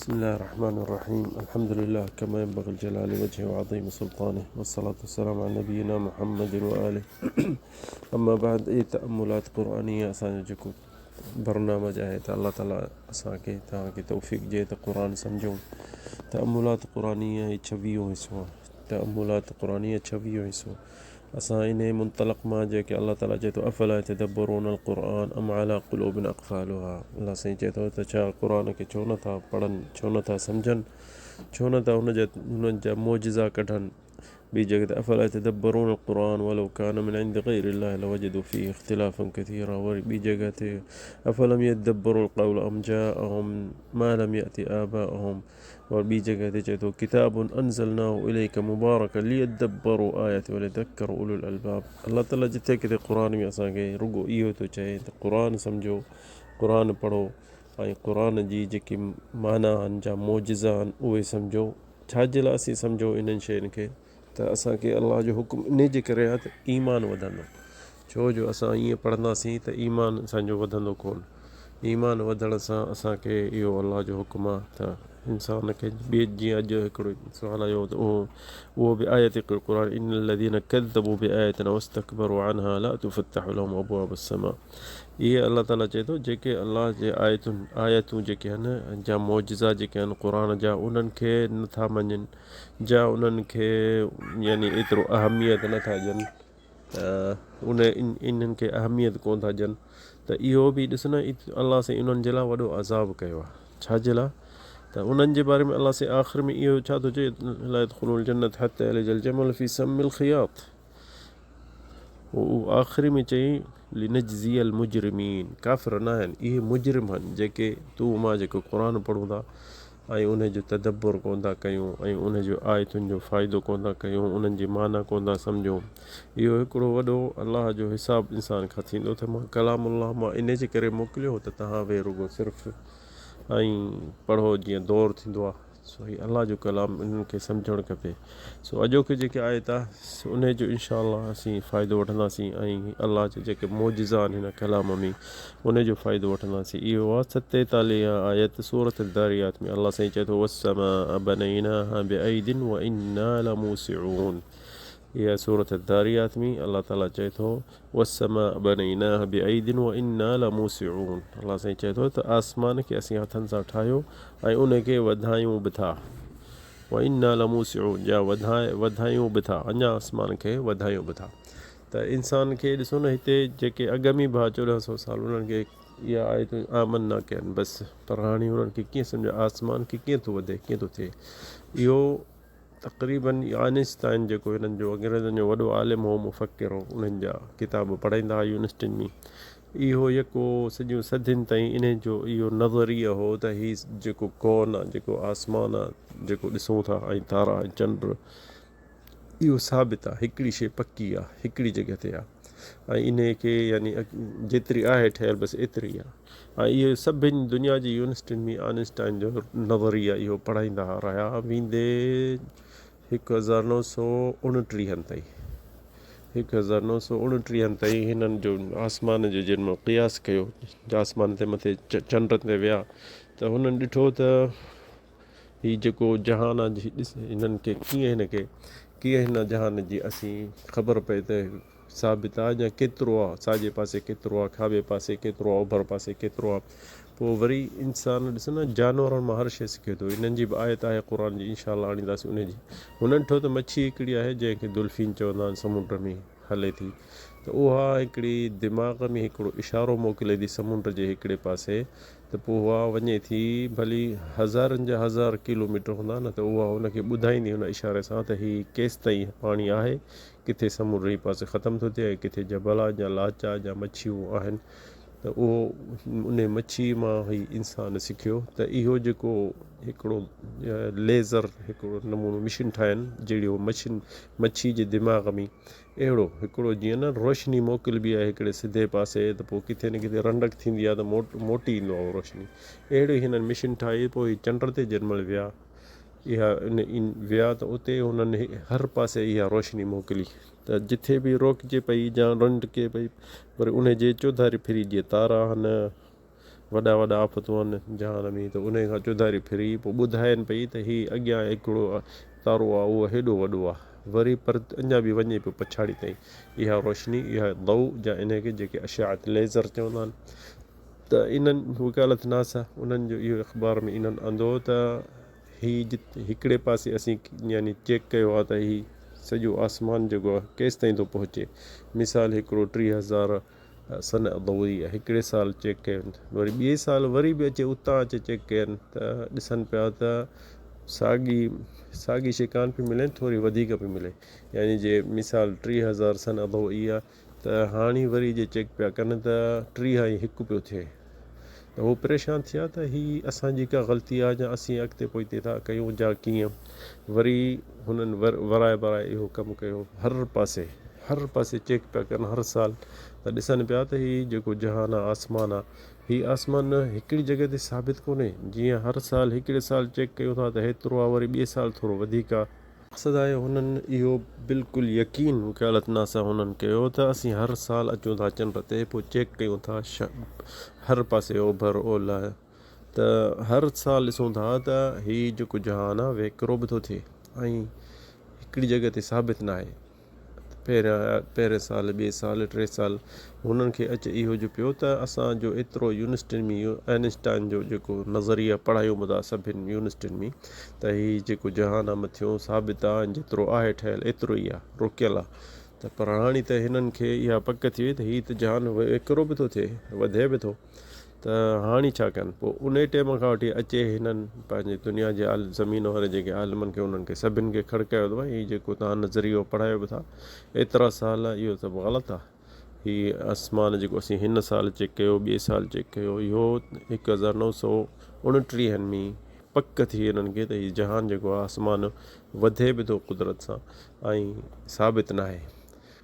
بسم الله الرحمن الرحيم. الحمد لله كما ينبغي الجلال وجهه وعظيم سلطانه، والصلاة والسلام على نبينا محمد وآله. أما بعد، تأملات قرآنية असांजो जेको बरनामज आहे त अल्लाह ताला असांखे तव्हांखे तौफ़ीक़ ॾिए त क़ुरान सम्झूं। तअमुलात क़ुरानिया ही 26 हिसो आहे। तअमुलात क़ुरानिया 26 हिसो। असां इन मुंतलक़ मां जेके अल्लाह ताला चए थो अफ़ला यतदब्बरून अल क़ुरआन अम अला क़ुलूबिन अक़फ़ालुहा, अल्लाह साईं चए थो त छा क़ुरान खे छो नथा पढ़नि, छो नथा सम्झनि, छो नथा हुननि जा मोजिज़ा कढनि। ॿी जॻह ते अफ़ला यतदब्बरून अल क़ुरआन वलो कान मिन इंदि ग़ैरिल्लाहि लवजदू फ़ीहि इख़्तिलाफ़न कसीरा। वरी ॿी जॻह ते अफ़लम यदब्बरुल क़ौल अम जाअहुम मा लम यअति आबाअहुम। और ॿी जॻह ते चए थो किताबुन अनज़लनाहु इलैका मुबारकन लियदब्बरू आयाति वलियतज़क्करू उलुल अलबाब। अल्लाह ताला जिथे किथे क़ुरान में असांखे रुॻो इहो थो चए त क़ुरान सम्झो, क़ुरान पढ़ो ऐं क़ुरान जी जेकी माना आहिनि, जा मोजिज़ा आहिनि, उहे सम्झो। छाजे लाइ असीं सम्झो इन्हनि शयुनि खे? त असांखे अल्लाह जो हुकुम इन जे करे आहे त ईमान वधंदो। छो जो असां ईअं पढ़ंदासीं त ईमान असांजो वधंदो कोन। ईमान वधण सां असांखे इहो अल्लाह जो हुकुम आहे त इंसान खे ॿिए जीअं अॼु हिकिड़ो सुवाल आयो त उहो बि आयत क़ुरान इन्नल लज़ीना कज़्ज़बू बिआयातिना वस्तकबरू अनहा ला तुफ़त्तहु लहुम अबवाबुस समा। इहे अल्लाह ताला चए थो जेके अल्लाह जे आयतूं जेके आहिनि, जा मोजिज़ा जेके आहिनि क़ुरान जा, उन्हनि खे नथा मञनि, जा उन्हनि खे यानी एतिरो अहमियत नथा ॾियनि, इन्हनि खे अहमियत कोन था ॾियनि। त इहो बि ॾिस न, अल्लाह साईं उन्हनि जे लाइ वॾो अज़ाब कयो आहे। छाजे लाइ? त उन्हनि जे बारे में अल्लाह साईं आख़िर में इहो छा थो चए, ला यदख़ुलूनल जन्नत हत्ता यलिजल जमल फ़ी सम्मिल ख़ियात। उहो आख़िरी में चई लिनजज़ियल मुजरिमीन। काफ़िर न आहिनि, इहे मुजरिम आहिनि जेके तूं मां जेको क़ुरान पढ़ूं था ऐं उन जो तदब्बुर कोन था कयूं ऐं उन जो आयतुनि जो फ़ाइदो कोन था कयूं, उन्हनि जी माना कोन था सम्झूं। इहो हिकिड़ो वॾो अल्लाह जो हिसाब इंसान खां थींदो त मां कलामुल्लाह मां इन जे करे मोकिलियो त तव्हां वे रुगो सिर्फ़ु ऐं पढ़ो जीअं दौर थींदो आहे। सो ही अल्लाह जो कलाम इन्हनि खे सम्झणु खपे। सो अॼोके जेके आयत आहे उन जो इंशा अल्लाह असीं फ़ाइदो वठंदासीं ऐं अल्लाह जे जेके मोजिज़ा आहिनि हिन कलाम में उन जो फ़ाइदो वठंदासीं। इहो आहे 47 आयत सूरत दारियात में अल्लाह साईं चए थो वस्समाअ बनैनाहा बिअयदिन व इन्ना लमूसिऊन। इहा सूरत दारियात में अल्लाह ताला चए थो वस्समाअ बनैनाहा बिअयदिन व इन्ना लमूसिऊन। अल्लाह साईं चए थो त आसमान खे असीं हथनि सां ठाहियो ऐं उन खे वधायूं बि था। व इन्ना लमूसिऊन, जा वधायूं बि था, अञा आसमान खे वधायूं बि था। त इंसान खे ॾिसो न, हिते जेके अॻमी भाउ 1400 साल उन्हनि खे इहा आयतूं आमन न कयनि बसि, पर हाणे उन्हनि खे कीअं सम्झो आसमान खे कीअं थो वधे, कीअं थो थिए। इहो तक़रीबन आइंस्टाइन जेको हिननि जो अंग्रेज़नि जो वॾो आलिम हो, मुफ़क्किर हो, उन्हनि जा किताब पढ़ाईंदा हुआ यूनिवर्सिटियुनि में। इहो जेको सॼियूं सदियुनि ताईं इन जो इहो नज़रियो हो त हीउ जेको कौन आहे, जेको आसमान आहे, जेको ॾिसूं था ऐं तारा ऐं चंड, इहो साबित आहे, हिकिड़ी शइ पकी आहे, हिकिड़ी जॻह ते आहे ऐं इन खे यानी जेतिरी आहे ठहियलु बसि एतिरी आहे। ऐं इहे सभिनी दुनिया जी यूनिवर्सिटियुनि में आइंस्टाइन जो नज़रिया इहो पढ़ाईंदा रहिया वेंदे 1929 ताईं। 1929 ताईं हिननि जो आसमान जो जिन में क़ियास कयो, आसमान ते मथे चंड ते विया त हुननि ॾिठो त हीउ जेको जहान आहे, ॾिस हिननि खे कीअं हिन जहान जी असीं ख़बर पए त साबित आहे या केतिरो आहे, साॼे पासे केतिरो आहे, खाॿे पासे केतिरो आहे, ओभर पासे केतिरो आहे। पोइ वरी इंसान ॾिस न, जानवरनि मां हर शइ सिखे थो। इन्हनि जी बि आयत आहे क़ुरान जी, इंशा अल्लाह आणींदासीं उनजी। हुननि ॾिठो त मच्छी हिकिड़ी आहे जंहिंखे दुल्फिन चवंदा आहिनि, समुंड में हले थी, त उहा हिकिड़ी दिमाग़ में हिकिड़ो इशारो मोकिले थी समुंड जे हिकिड़े पासे, त पोइ उहा वञे थी, भली हज़ारनि जा हज़ार किलोमीटर हूंदा न, त उहा हुनखे ॿुधाईंदी हुन इशारे सां त हीउ केसि ताईं पाणी आहे, किथे समुंड ही पासे ख़तमु थो थिए, किथे जबल आहे या लाचा या मच्छियूं आहिनि। त उहो उन मच्छी मां ई इंसानु सिखियो त इहो जेको हिकिड़ो लेज़र हिकिड़ो नमूनो मशीन ठाहिनि, जहिड़ी उहो मच्छी जे दिमाग़ में अहिड़ो हिकिड़ो जीअं न रोशनी मोकिलिबी आहे हिकिड़े सिधे पासे, त पोइ किथे न किथे रंडक थींदी आहे त मोटी ईंदो आहे उहो रोशनी। अहिड़ी हिननि मशीन ठाही। पोइ चंड ते जंहिंमहिल विया, इहा विया त उते हुननि हर पासे इहा रोशनी मोकिली त जिथे बि रोकिजे पई या रंडके पई, पर उन जे चौधारी फिरी जीअं तारा आहिनि, वॾा वॾा आफ़तूं आहिनि जहान में, त उन खां चुधारी फिरी पोइ ॿुधाइनि पई त हीअ अॻियां हिकिड़ो तारो आहे उहो हेॾो वॾो आहे, वरी पर अञा बि वञे पियो पछाड़ी ताईं। इहा रोशनी, इहा दऊ जा इनखे जेके अशात लेज़र चवंदा आहिनि, त इन्हनि वकालत नासा उन्हनि जो इहो अख़बार में इन्हनि आंदो त हीअ हिकिड़े पासे असीं यानी चेक कयो आहे त हीअ सॼो आसमान जेको आहे केसि ताईं थो पहुचे। मिसाल हिकिड़ो 30,000 सन दौरी आहे, हिकिड़े साल चेक कयनि, वरी ॿिए साल वरी बि अचे उतां अचे चेक कयनि त ॾिसनि पिया त साॻी शइ कान पई मिले, थोरी वधीक पई मिले। यानी जे मिसाल 30,000 सन दौरी आहे त हाणे वरी जे चेक पिया कनि त 3.1 पियो थिए। त उहो परेशान थिया त हीअ असांजी का ग़लती आहे या असीं अॻिते पोइते था कयूं या कीअं। वरी हुननि वराए इहो कमु कयो, हर पासे चेक पिया कनि हर साल, त ॾिसनि पिया त हीअ जेको जहान आहे, आसमान आहे, हीअ आसमान हिकिड़ी जॻह ते साबित कोन्हे। जीअं हर साल हिकिड़े साल चेक कयो था त हेतिरो आहे, वरी ॿिए साल थोरो वधीक आहे। मक़सदु आहे हुननि इहो बिल्कुलु यकीन वकालतनास सां हुननि कयो त असीं हर साल अचूं था चंड ते, पोइ चेक कयूं था हर पासे ओभर ओलह, त हर साल ॾिसूं था त हीअ जेको जहान आहे वेकिरो बि थो थिए ऐं हिकिड़ी जॻह ते साबित न आहे। पहिरें साल, ॿिए साल, 3 साल हुननि खे अचे इहो जो पियो त असांजो एतिरो यूनिवर्सिटियुनि में आइंस्टाइन जो जेको नज़रिया पढ़ायूं था सभिनि यूनिवर्सिटियुनि में, त हीअ जेको जहान आहे मथियो साबित आहे, जेतिरो आहे ठहियलु एतिरो ई आहे, रोकियल आहे। त पर हाणे त हिननि खे इहा पक थी वई त हीअ त जहान वेकिरो बि थो थिए, वधे बि थो, त हाणे छा कनि। पोइ उन टाइम खां वठी अचे हिननि पंहिंजे दुनिया जे ज़मीन वारे जेके आलिमनि खे उन्हनि खे सभिनि खे खड़कायो अथव, हीअ जेको तव्हां नज़रियो पढ़ायो बि था एतिरा साल, इहो सभु ग़लति आहे। हीअ आसमान जेको असीं हिन साल चेक कयो, ॿिए साल चेक कयो, इहो 1929 में पक थी हिननि खे त हीअ जहान जेको आहे आसमान वधे बि थो कुदरत सां ऐं साबित न आहे।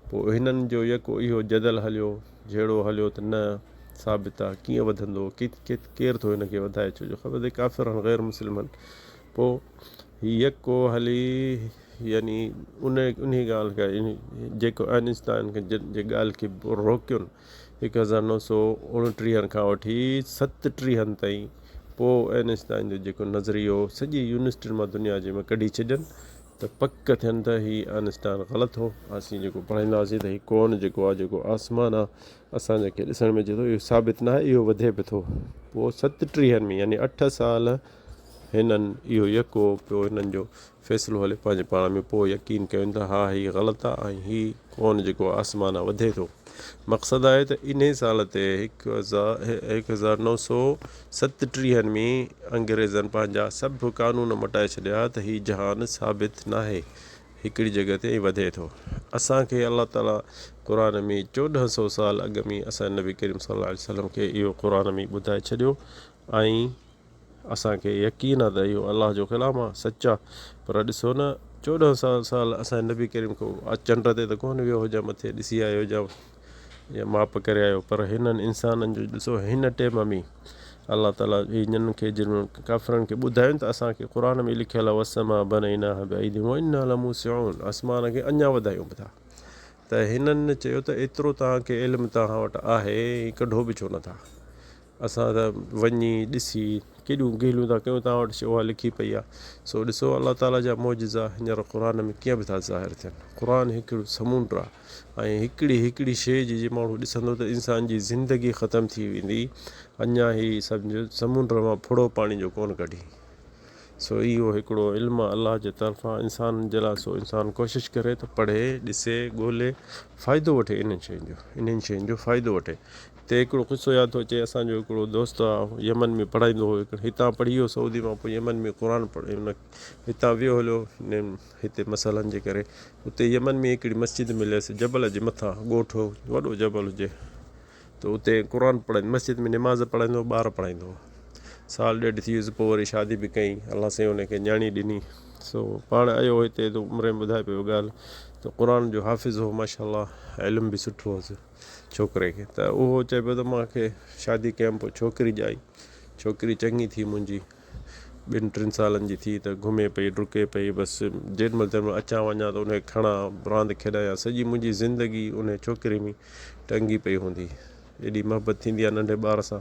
पोइ हिननि जो यको इहो जदल हलियो, जहिड़ो हलियो त न साबित आहे, कीअं वधंदो, केरु थो हिनखे वधाए, छो जो ख़बर अथई काफ़िर आहिनि, ग़ैर मुस्लिम आहिनि। पोइ हीअ यको हली, यानी उन ॻाल्हि खे जेको आइंस्टाइन खे जे ॻाल्हि खे रोकियो 1929 खां वठी 37 ताईं, पोइ आइंस्टाइन जो जेको नज़रियो सॼी यूनिवर्सिटियुनि मां दुनिया जे में कढी छॾनि त पक थियनि त हीअ आइंस्टाइन ग़लति हो। असीं जेको पढ़ाईंदा हुआसीं त हीअ कौन जेको आहे, जेको आसमान आहे असां जेके ॾिसण में अचे थो, इहो साबित न आहे, इहो वधे बि थो। पोइ 37 में यानी 8 साल हिननि इहो यको पियो हिननि जो फ़ैसिलो हले पंहिंजे पाण में, पोइ यकीन कनि त हा हीअ ग़लति आहे ऐं हीअ कौन जेको आसमान आहे वधे थो। मक़सदु आहे त इन साल ते 1937 में अंग्रेज़नि पंहिंजा सभु कानून मटाए छॾिया त हीअ जहान साबित न आहे, हिकिड़ी जॻह ते वधे थो। असांखे अलाह ताला क़ुर में 1400 साल अॻु में असांजे नबी करीम सल्लल्लाहु अलैहि वसल्लम खे इहो क़ुर में ॿुधाए छॾियो ऐं असांखे यकीन आहे त इहो अलाह जो कलाम आहे, सच आहे। पर ॾिसो न 1400 साल असांजे नबी करीम को चंड ते त कोन वियो हुजां, मथे ॾिसी आयो हुजां या माप करे आयो, पर हिननि इंसाननि जो ॾिसो हिन टाइम में अलाह ताला हिननि खे जिन काफ़िरनि खे ॿुधाइनि त असांखे क़ुर में लिखियलु आहे वसमा बनैनाहा बिअयदीन व इन्ना लमूसिऊन, आसमान खे अञा वधायूं बि था। त हिननि चयो त एतिरो तव्हांखे इल्मु तव्हां वटि आहे, कढो बि छो नथा। असां त वञी ॾिसी केॾियूं गेलियूं था कयूं, तव्हां वटि उहा लिखी पई आहे। सो ॾिसो अलाह ताला जा मौजिज़ा हींअर क़ुर में कीअं बि था ज़ाहिर थियनि। क़ुर हिकिड़ो समुंड आहे ऐं हिकिड़ी शइ जी माण्हू ॾिसंदो त इंसान जी ज़िंदगी ख़तमु थी वेंदी, अञा ही सम्झो समुंड मां फुड़ो पाणी जो कोन कढी। सो इहो हिकिड़ो इल्मु अलाह जे तरफ़ां इंसान जे लाइ। सो इंसानु कोशिशि करे त पढ़े, ॾिसे, ॻोल्हे, फ़ाइदो वठे इन्हनि शयुनि जो फ़ाइदो वठे। हिते हिकिड़ो क़िसो यादि थो अचे, असांजो हिकिड़ो दोस्त आहे यमन में पढ़ाईंदो हुओ, हितां पढ़ी वियो सऊदी मां, पोइ यमन में क़ुर पढ़े, हितां वियो हलियो हिते मसइलनि जे करे। उते यमन में हिकिड़ी मस्जिद मिलियसि जबल जे मथां, ॻोठ वॾो जबल हुजे, त उते क़ुर पढ़ाईंदो, मस्जिद में निमाज़ पढ़ाईंदो, ॿार पढ़ाईंदो। साल ॾेढ थी वियुसि, पोइ वरी शादी बि कई, अलाह साईं हुनखे न्याणी ॾिनी। सो पाण आयो हिते त उमिरि में ॿुधाए पियो ॻाल्हि त क़ुर जो हाफ़िज़ हो माशाअल्लाह, इल्मु बि सुठो हुअसि छोकिरे खे। त उहो चए पियो त मूंखे शादी कयमि, पोइ छोकिरी ॼाई, छोकिरी चङी थी मुंहिंजी, 2-3 सालनि जी थी, त घुमे पई, डुके पई, बसि जेॾीमहिल अचां वञा त उनखे खणा, रांदि खेॾायां, सॼी मुंहिंजी ज़िंदगी उन छोकिरे में टंगी पई हूंदी। एॾी मोहबत थींदी आहे नंढे ॿार सां।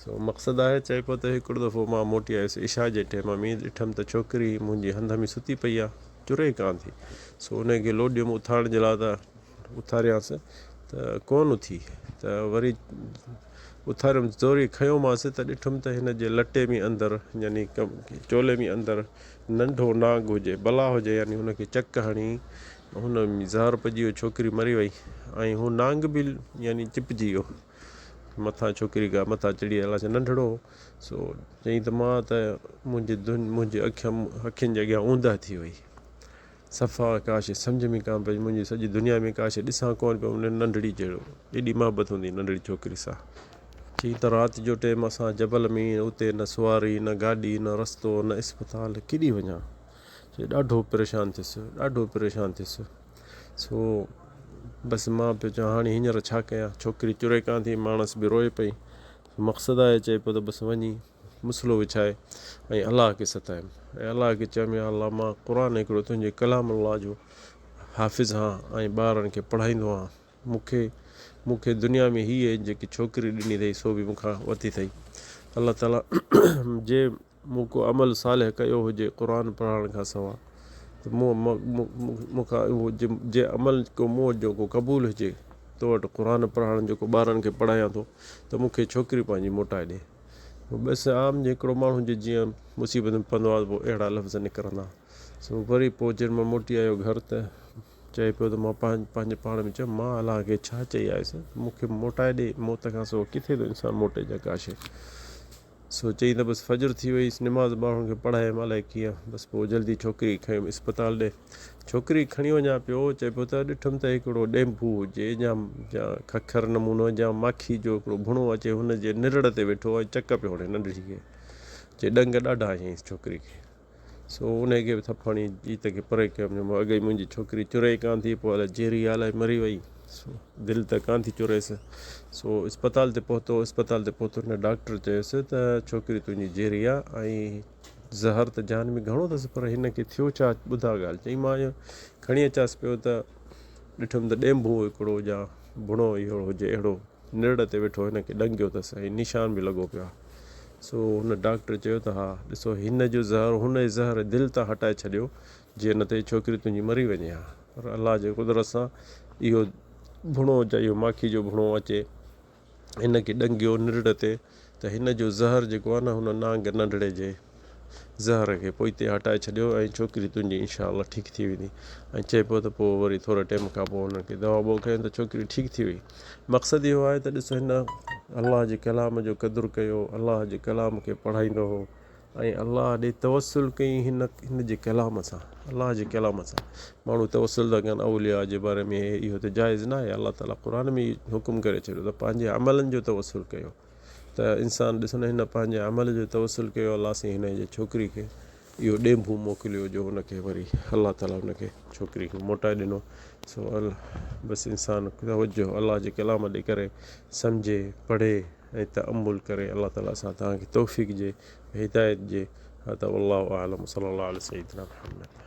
सो मक़सदु आहे चए पियो त हिकिड़ो दफ़ो मां मोटी आयुसि इशा जे टाइम में ॾिठमि त छोकिरी मुंहिंजी हंध में सुती पई आहे, चुरे कान थी। सो उनखे लोॾियुमि उथारण जे लाइ, त उथारियांसि त कोन उथी, त वरी उथारियुमि, ज़ोरी खयोमांसि त ॾिठुमि त हिन जे लटे में अंदरि यानी चोले में अंदरि नंढो नाग हुजे, बला हुजे, यानी हुनखे चक हणी हुन में ज़हर पइजी वियो, छोकिरी मरी वई। ऐं हू नांग बि यानी चिपजी वियो मथां, छोकिरी खां मथां चढ़ी अलाए छा नंढड़ो। सो चई त मां त मुंहिंजी अखियुनि जे अॻियां ऊंधा थी वई, सफ़ा काश सम्झ में कान पई, मुंहिंजी सॼी दुनिया में काश ॾिसां कोन पियो उन नंढड़ी जहिड़ो, एॾी मुहबत हूंदी नंढड़ी छोकिरी सां। चई त राति जो टाइम असां जबल में, उते न सुवारी, न गाॾी, न रस्तो, न इस्पताल, केॾी वञा। चई ॾाढो परेशान थियुसि, ॾाढो परेशान थियुसि। सो बसि मां पियो चवां हाणे हींअर छा कयां, छोकिरी चुरे कान थी, माणस बि रोए पई। मक़सदु आहे चए पियो त बसि वञी मुसलो विछाए ऐं अलाह खे सतायमि, ऐं अलाह खे चयुमि या अलाह मां क़ुर हिकिड़ो तुंहिंजे कलाम अल्लाह जो हाफ़िज़ आहियां ऐं ॿारनि खे पढ़ाईंदो आहियां, मूंखे दुनिया में हीअ जेकी छोकिरी ॾिनी अथई सो बि मूंखां वरिती अथई। अलाह ताला जे मूं को अमल सालिह कयो हुजे क़ुर पढ़ण खां सवाइ, त मूंखां उहो जे अमल को मूं वटि जेको क़बूल हुजे तो वटि क़ुर पढ़णु जेको ॿारनि खे पढ़ायां थो, त मूंखे छोकिरी पंहिंजी मोटाए ॾे। बसि आम हिकिड़ो माण्हू जे जीअं मुसीबत में पवंदो आहे पोइ अहिड़ा लफ़्ज़ निकिरंदा। सो वरी पोइ जॾहिं मां मोटी आयो घर, त चए पियो त मां पंहिंजे पाण में चयुमि मां अलाह खे छा चई आयुसि, मूंखे मोटाए ॾे, मौत खां सो किथे थो इंसानु मोटे जकाशे। सो चई त बसि फजर थी वई, निमाज़ ॿारनि खे पढ़ायमि अलाए कीअं, बसि पोइ जल्दी छोकिरी खयुमि इस्पताल ॾे। छोकिरी खणी वञा पियो, चए पियो त ॾिठुमि त हिकिड़ो ॾेंभू हुजे या खखर नमूनो या माखी जो हिकिड़ो भुणो अचे, हुनजे निरड़ ते वेठो ऐं चक पियो हणे नंढड़ी खे, चई ॾंग ॾाढा हयईंसि छोकिरी खे। सो उनखे बि थप हणी जीत खे परे कयुमि, अॻई मुंहिंजी छोकिरी चुरे कान थी, पोइ अलाए जहिड़ी अलाए मरी वई, सो दिलि त कान थी चुरेसि। सो इस्पताल ते पहुतो, हिन डॉक्टर चयुसि त छोकिरी तुंहिंजी जहिड़ी आहे ऐं ज़हर त जान में घणो अथसि, पर हिन खे थियो छा ॿुधा ॻाल्हि। चई मां इहो खणी अचांसि पियो, त ॾिठुमि त ॾेंभू हिकिड़ो या भुणो इहो हुजे अहिड़ो निरड़ ते वेठो, हिनखे ॾंगियो अथसि ऐं निशान बि लॻो पियो आहे। सो हुन डॉक्टर चयो त हा ॾिसो हिन जो ज़हर, हुन जो ज़हर दिलि तां हटाए छॾियो, जीअं न त छोकिरी तुंहिंजी मरी वञे हा। पर अलाह जे कुदरत सां इहो भुणो जा इहो माखी जो भुणो अचे, हिनखे ॾंगियो निरड़ ते, त हिन जो ज़हर जेको आहे न हुन नांग नंढड़े जे ज़हर खे पोइते हटाए छॾियो ऐं छोकिरी तुंहिंजी इनशा अलाह ठीकु थी वेंदी। ऐं चए पियो त पोइ वरी थोरे टाइम खां पोइ हुनखे दवा ॿो कयूं त छोकिरी ठीकु थी वई। मक़सदु इहो आहे त ॾिसो हिन अलाह जे कलाम जो क़दुरु कयो, अलाह जे कलाम खे पढ़ाईंदो हो ऐं अलाह ॾे तवसुल कई हिन जे कलाम सां, अलाह जे कलाम सां। माण्हू तवसुल था कनि औलिया जे बारे में, इहो त जाइज़ न आहे। अलाह ताला क़ुर में हुकुम करे छॾियो त पंहिंजे अमलनि जो तवसुल कयो, त इंसानु ॾिसो न हिन पंहिंजे अमल जो तवसुल कयो अलाह सां, हिन जे छोकिरी खे इहो ॾेंभू मोकिलियो जो हुनखे वरी अलाह ताला हुनखे छोकिरी खे मोटाए ॾिनो। सो बसि इंसानु तवजो अलाह जे कलाम ॾे करे सम्झे, पढ़े ऐं तअम्मुल करे, अलाह ताला सां तव्हांखे तौफ़ीक़ ॾिए, हिदायत ॾिए। त वल्लाहु आलम, सल्लल्लाहु अला सय्यिदना मुहम्मद।